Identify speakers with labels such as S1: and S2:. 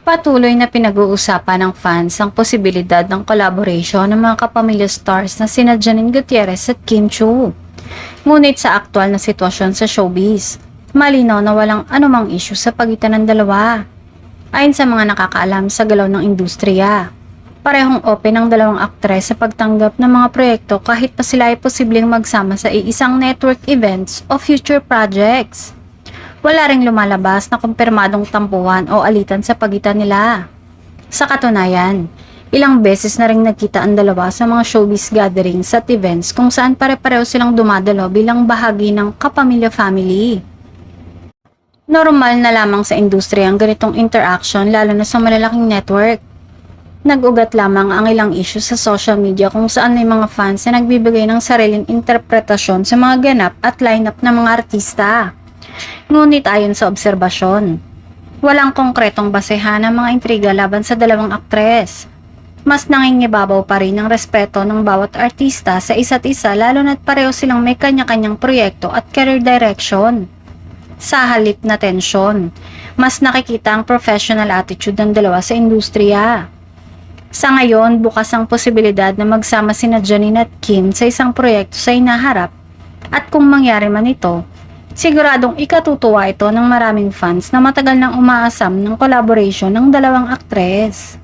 S1: Patuloy na pinag-uusapan ng fans ang posibilidad ng collaboration ng mga kapamilya stars na sina Janine Gutierrez at Kim Chu. Ngunit sa aktual na sitwasyon sa showbiz, malinaw na walang anumang issue sa pagitan ng dalawa. Ayon sa mga nakakaalam sa galaw ng industriya, parehong open ang dalawang aktres sa pagtanggap ng mga proyekto kahit pa sila ay posibleng magsama sa iisang network events o future projects. Wala ring lumalabas na kumpirmadong tampuhan o alitan sa pagitan nila. Sa katunayan, ilang beses na ring nagkita ang dalawa sa mga showbiz gatherings at events kung saan pare-pareho silang dumadalo bilang bahagi ng kapamilya family. Normal na lamang sa industriya ang ganitong interaction lalo na sa malalaking network. Nag-ugat lamang ang ilang issue sa social media kung saan may mga fans na nagbibigay ng sariling interpretasyon sa mga ganap at lineup ng mga artista. Ngunit ayon sa obserbasyon, walang konkretong basehan ng mga intriga laban sa dalawang aktres. Mas nangingibabaw pa rin ang respeto ng bawat artista sa isa't isa lalo na't pareho silang may kanya-kanyang proyekto at career direction. Sa halip na tensyon, mas nakikita ang professional attitude ng dalawa sa industriya. Sa ngayon, bukas ang posibilidad na magsama sina Janine at Kim sa isang proyekto sa hinaharap at kung mangyari man ito, siguradong ikatutuwa ito ng maraming fans na matagal nang umaasam ng collaboration ng dalawang aktres.